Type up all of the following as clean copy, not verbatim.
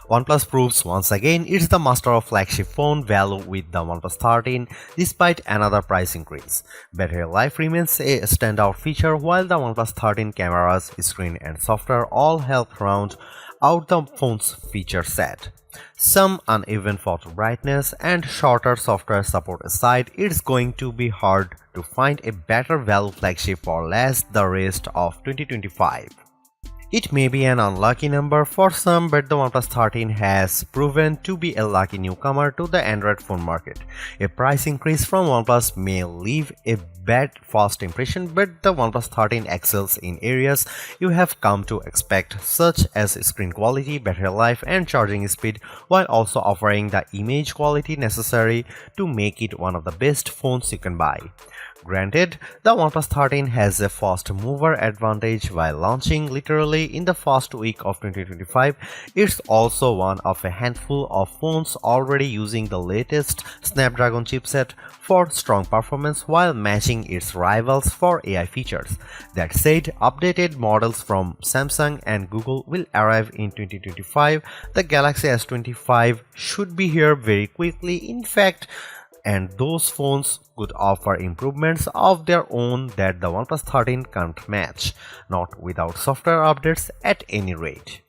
OnePlus proves once again it's the master of flagship phone value with the OnePlus 13 despite another price increase. Battery life remains a standout feature while the OnePlus 13 cameras, screen and software all help round out the phone's feature set. Some uneven photo brightness and shorter software support aside, it's going to be hard to find a better value flagship for less the rest of 2025. It may be an unlucky number for some, but the OnePlus 13 has proven to be a lucky newcomer to the Android phone market. A price increase from OnePlus may leave a bad first impression, but the OnePlus 13 excels in areas you have come to expect, such as screen quality, battery life, and charging speed, while also offering the image quality necessary to make it one of the best phones you can buy. Granted, the OnePlus 13 has a fast mover advantage while launching literally in the first week of 2025. It's also one of a handful of phones already using the latest Snapdragon chipset for strong performance while matching its rivals for AI features. That said, updated models from Samsung and Google will arrive in 2025. The Galaxy S25 should be here very quickly, in fact, and those phones could offer improvements of their own that the OnePlus 13 can't match, not without software updates at any rate.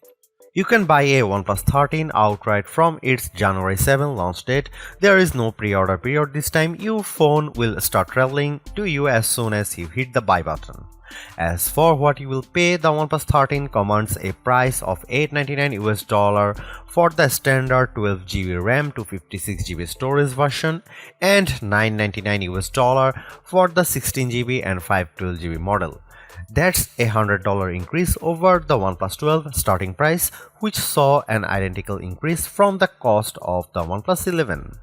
You can buy a OnePlus 13 outright from its January 7 launch date. There is no pre-order period this time. Your phone will start traveling to you as soon as you hit the buy button. As for what you will pay, the OnePlus 13 commands a price of $899 for the standard 12GB RAM to 56GB storage version and $999 for the 16GB and 512GB model. That's a $100 increase over the OnePlus 12 starting price, which saw an identical increase from the cost of the OnePlus 11.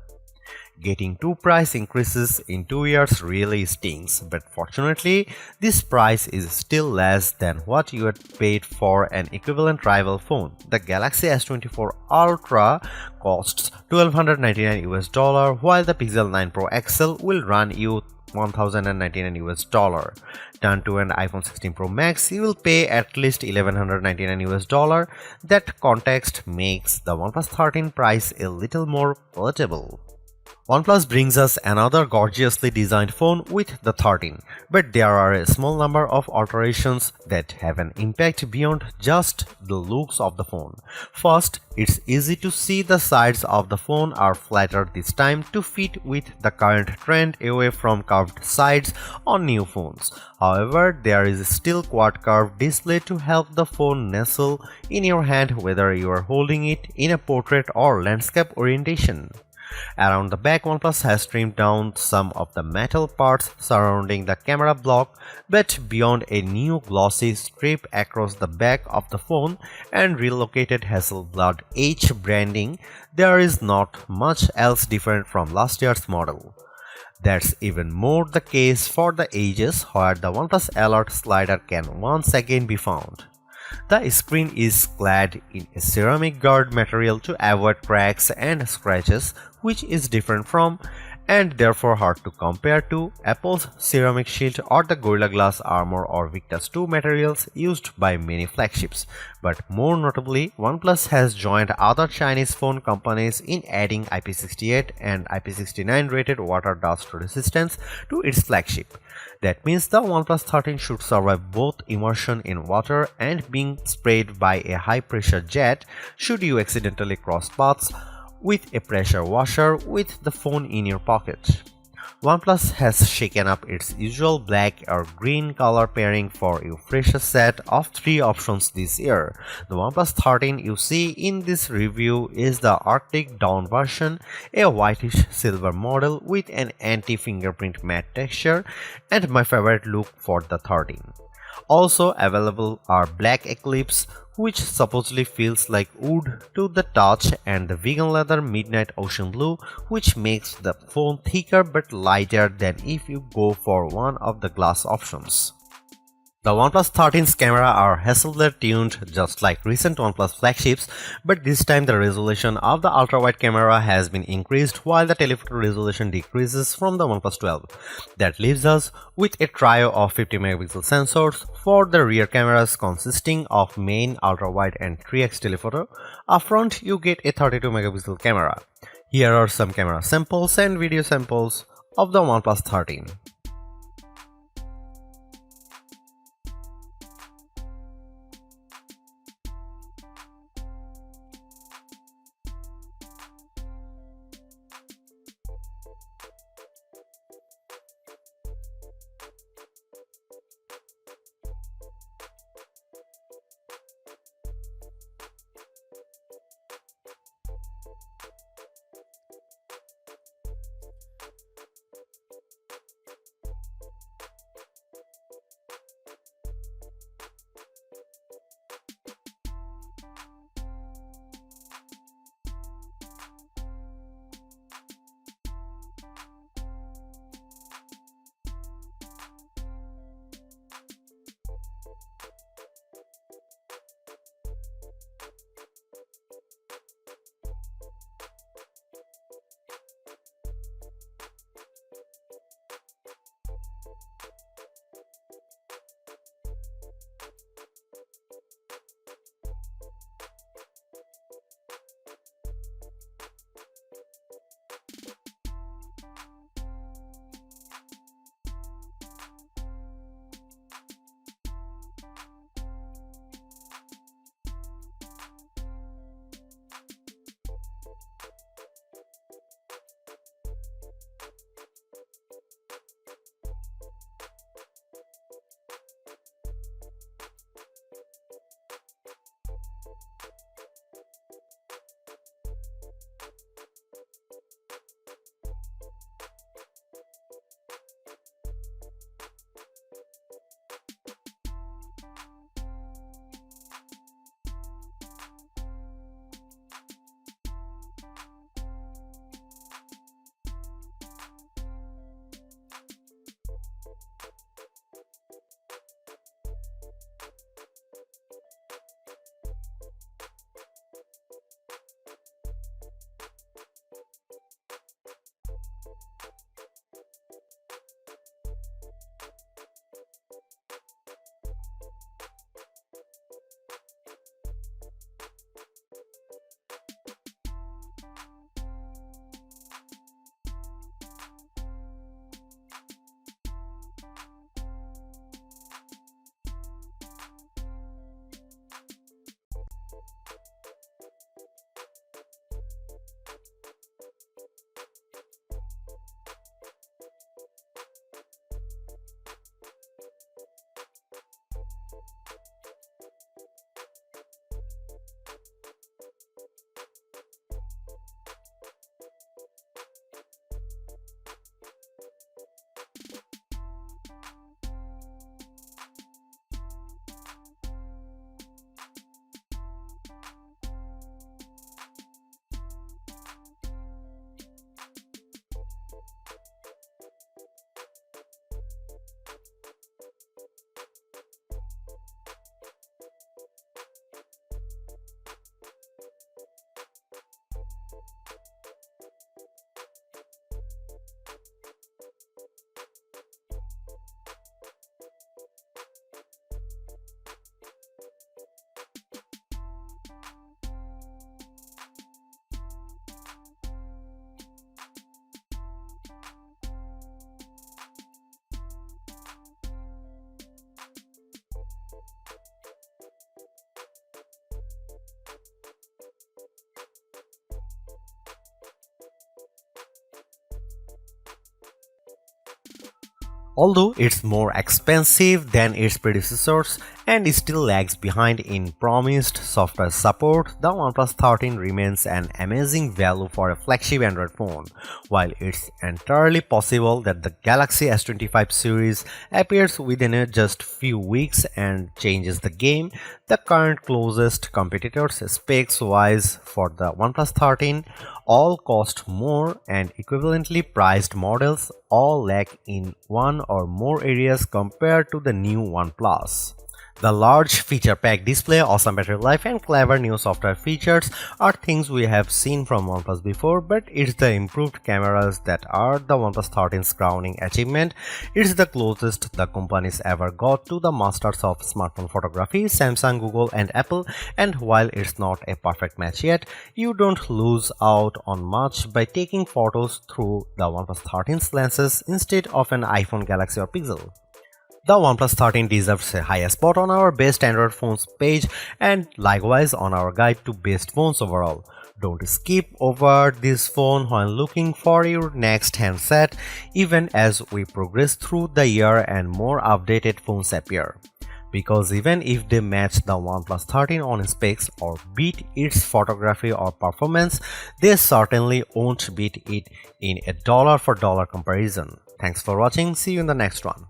Getting two price increases in 2 years really stings, but fortunately, this price is still less than what you had paid for an equivalent rival phone. The Galaxy S24 Ultra costs $1,299, while the Pixel 9 Pro XL will run you $1,099. Turn to an iPhone 16 Pro Max, you will pay at least $1,199. That context makes the OnePlus 13 price a little more palatable. OnePlus brings us another gorgeously designed phone with the 13, but there are a small number of alterations that have an impact beyond just the looks of the phone. First, it's easy to see the sides of the phone are flatter this time to fit with the current trend away from curved sides on new phones. However, there is still quad curved display to help the phone nestle in your hand whether you are holding it in a portrait or landscape orientation. Around the back, OnePlus has trimmed down some of the metal parts surrounding the camera block, but beyond a new glossy strip across the back of the phone and relocated Hasselblad H branding, there is not much else different from last year's model. That's even more the case for the edges, where the OnePlus Alert slider can once again be found. The screen is clad in a ceramic guard material to avoid cracks and scratches, which is different from and therefore hard to compare to Apple's ceramic shield or the Gorilla Glass Armor or Victus 2 materials used by many flagships. But more notably, OnePlus has joined other Chinese phone companies in adding IP68 and IP69 rated water dust resistance to its flagship. That means the OnePlus 13 should survive both immersion in water and being sprayed by a high-pressure jet should you accidentally cross paths with a pressure washer with the phone in your pocket. OnePlus has shaken up its usual black or green color pairing for a fresher set of 3 options this year. The OnePlus 13 you see in this review is the Arctic Dawn version, a whitish silver model with an anti-fingerprint matte texture, and my favorite look for the 13. Also available are Black Eclipse, which supposedly feels like wood to the touch, and the vegan leather Midnight Ocean Blue, which makes the phone thicker but lighter than if you go for one of the glass options. The OnePlus 13's camera are Hasselblad tuned just like recent OnePlus flagships, but this time the resolution of the ultra-wide camera has been increased while the telephoto resolution decreases from the OnePlus 12. That leaves us with a trio of 50 megapixel sensors for the rear cameras consisting of main, ultra-wide and 3x telephoto. Up front you get a 32 megapixel camera. Here are some camera samples and video samples of the OnePlus 13. Although it's more expensive than its predecessors and still lags behind in promised software support, the OnePlus 13 remains an amazing value for a flagship Android phone. While it's entirely possible that the Galaxy S25 series appears within just few weeks and changes the game, the current closest competitors specs-wise for the OnePlus 13 all cost more, and equivalently priced models all lack in one or more areas compared to the new OnePlus. The large feature-packed display, awesome battery life, and clever new software features are things we have seen from OnePlus before, but it's the improved cameras that are the OnePlus 13's crowning achievement. It's the closest the companies ever got to the masters of smartphone photography, Samsung, Google, and Apple, and while it's not a perfect match yet, you don't lose out on much by taking photos through the OnePlus 13's lenses instead of an iPhone, Galaxy, or Pixel. The OnePlus 13 deserves a higher spot on our best Android phones page and likewise on our guide to best phones overall. Don't skip over this phone when looking for your next handset, even as we progress through the year and more updated phones appear. Because even if they match the OnePlus 13 on specs or beat its photography or performance, they certainly won't beat it in a dollar for dollar comparison. Thanks for watching, see you in the next one.